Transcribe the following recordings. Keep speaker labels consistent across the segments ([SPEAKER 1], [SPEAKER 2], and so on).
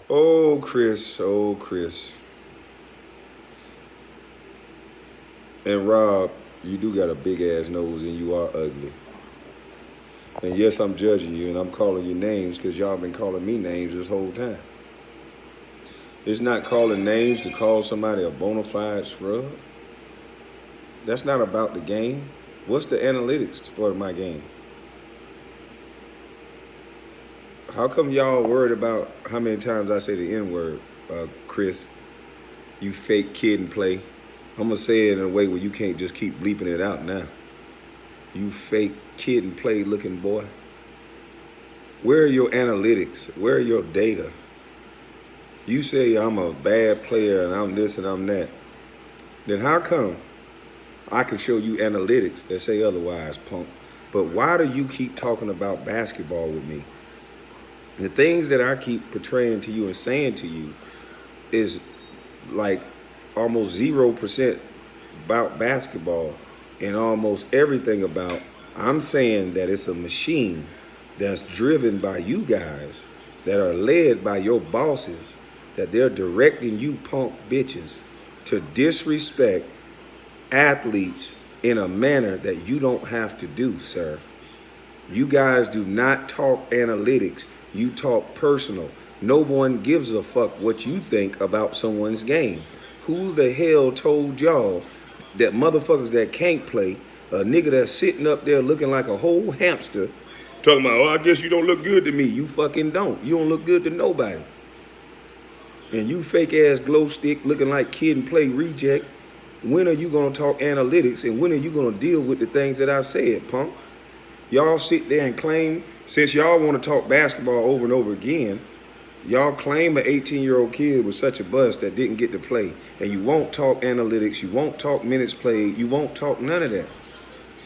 [SPEAKER 1] Oh, Chris. Oh, Chris. And Rob, you do got a big ass nose and you are ugly. And yes, I'm judging you and I'm calling you names because y'all been calling me names this whole time. It's not calling names to call somebody a bona fide scrub. That's not about the game. What's the analytics for my game? How come y'all worried about how many times I say the N word, Chris? You fake kid and play. I'm gonna say it in a way where you can't just keep bleeping it out now. You fake kid and play looking boy. Where are your analytics? Where are your data? You say I'm a bad player and I'm this and I'm that. Then how come I can show you analytics that say otherwise, punk? But why do you keep talking about basketball with me? The things that I keep portraying to you and saying to you is like almost 0% about basketball and almost everything about. I'm saying that it's a machine that's driven by you guys, that are led by your bosses, that they're directing you punk bitches to disrespect athletes in a manner that you don't have to do, sir. You guys do not talk analytics. You talk personal. No one gives a fuck what you think about someone's game. Who the hell told y'all that motherfuckers that can't play, a nigga that's sitting up there looking like a whole hamster, talking about, oh, I guess you don't look good to me. You fucking don't. You don't look good to nobody. And you fake ass glow stick looking like kid and play reject. When are you gonna talk analytics and when are you gonna deal with the things that I said, punk? Y'all sit there and claim, since y'all want to talk basketball over and over again, y'all claim an 18-year-old kid was such a bust that didn't get to play. And you won't talk analytics, you won't talk minutes played, you won't talk none of that.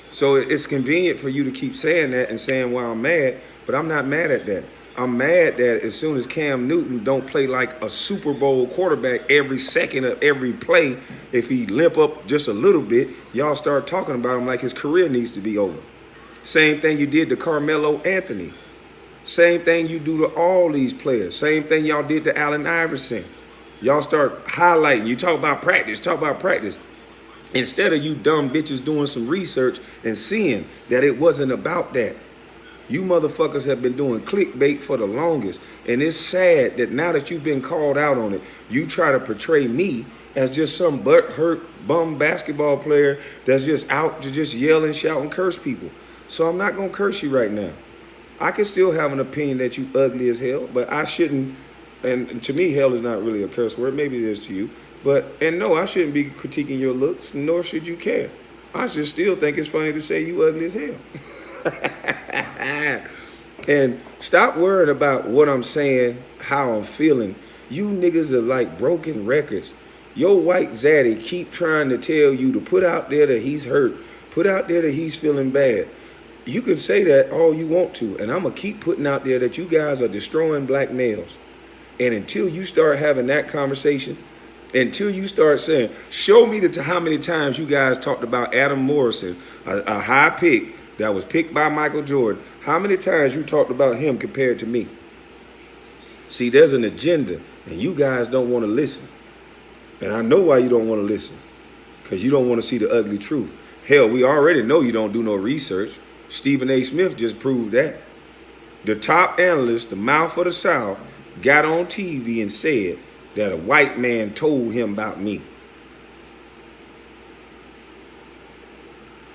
[SPEAKER 1] So it's convenient for you to keep saying that and saying, well, I'm mad, but I'm not mad at that. I'm mad that as soon as Cam Newton don't play like a Super Bowl quarterback every second of every play, if he limp up just a little bit, y'all start talking about him like his career needs to be over. Same thing you did to Carmelo Anthony. Same thing you do to all these players. Same thing y'all did to Allen Iverson. Y'all start highlighting. You talk about practice, talk about practice. Instead of you dumb bitches doing some research and seeing that it wasn't about that. You motherfuckers have been doing clickbait for the longest. And it's sad that now that you've been called out on it, you try to portray me as just some butt-hurt bum basketball player that's just out to just yell and shout and curse people. So I'm not going to curse you right now. I can still have an opinion that you ugly as hell, but I shouldn't, and to me, hell is not really a curse word. Maybe it is to you. And no, I shouldn't be critiquing your looks, nor should you care. I should still think it's funny to say you ugly as hell. And stop worrying about what I'm saying, how I'm feeling. You niggas are like broken records. Your white zaddy keep trying to tell you to put out there that he's hurt, put out there that he's feeling bad. You can say that all you want to, and I'm going to keep putting out there that you guys are destroying black males. And until you start having that conversation, until you start saying, show me how many times you guys talked about Adam Morrison, a high pick that was picked by Michael Jordan. How many times you talked about him compared to me? See, there's an agenda, and you guys don't want to listen. And I know why you don't want to listen, because you don't want to see the ugly truth. Hell, we already know you don't do no research. Stephen A. Smith just proved that. The top analyst, the mouth of the South, got on TV and said that a white man told him about me.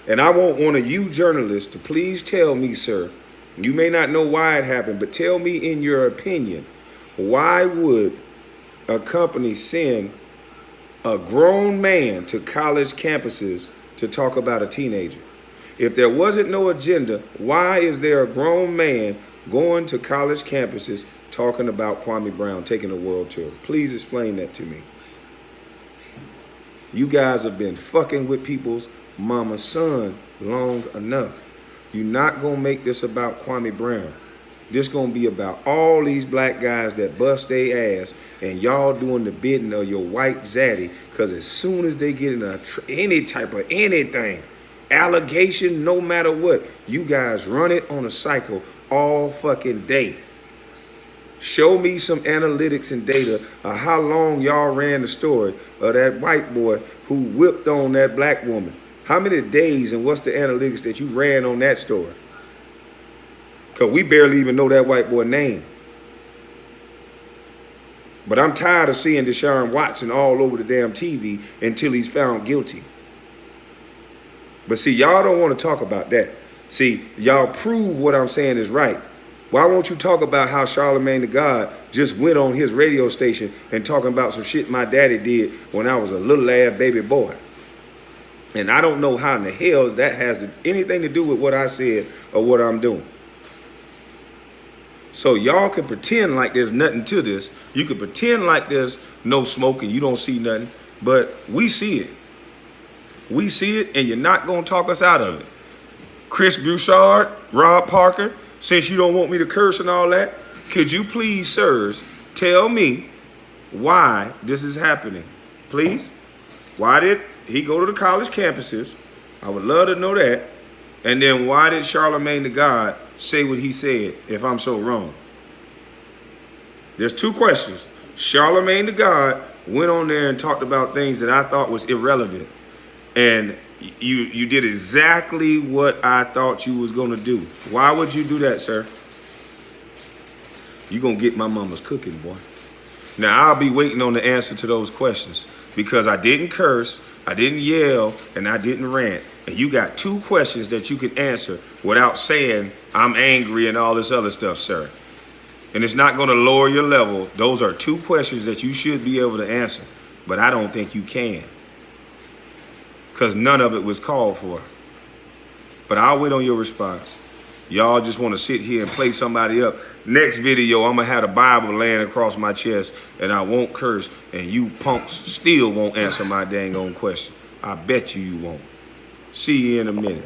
[SPEAKER 1] And I want one of you journalists to please tell me, sir, you may not know why it happened, but tell me in your opinion, why would a company send a grown man to college campuses to talk about a teenager? If there wasn't no agenda, why is there a grown man going to college campuses talking about Kwame Brown taking a world tour? Please explain that to me. You guys have been fucking with people's mama's son long enough. You're not going to make this about Kwame Brown. This going to be about all these black guys that bust their ass and y'all doing the bidding of your white zaddy, because as soon as they get in any type of anything, allegation, no matter what, you guys run it on a cycle all fucking day. Show me some analytics and data of how long y'all ran the story of that white boy who whipped on that black woman. How many days and what's the analytics that you ran on that story? Because we barely even know that white boy's name. But I'm tired of seeing Deshaun Watson all over the damn TV until he's found guilty. But see, y'all don't want to talk about that. See, y'all prove what I'm saying is right. Why won't you talk about how Charlemagne the God just went on his radio station and talking about some shit my daddy did when I was a little ass baby boy? And I don't know how in the hell that has anything to do with what I said or what I'm doing. So y'all can pretend like there's nothing to this. You can pretend like there's no smoke and you don't see nothing, but we see it. We see it, and you're not going to talk us out of it. Chris Broussard, Rob Parker, since you don't want me to curse and all that, could you please, sirs, tell me why this is happening? Please? Why did he go to the college campuses? I would love to know that. And then why did Charlemagne the God say what he said if I'm so wrong? There's two questions. Charlemagne the God went on there and talked about things that I thought was irrelevant. And you did exactly what I thought you was going to do. Why would you do that, sir? You're going to get my mama's cooking, boy. Now, I'll be waiting on the answer to those questions because I didn't curse, I didn't yell, and I didn't rant. And you got two questions that you can answer without saying I'm angry and all this other stuff, sir. And it's not going to lower your level. Those are two questions that you should be able to answer. But I don't think you can. Because none of it was called for. But I'll wait on your response. Y'all just want to sit here and play somebody up. Next video, I'm going to have the Bible laying across my chest, and I won't curse, and you punks still won't answer my dang on question. I bet you won't. See you in a minute.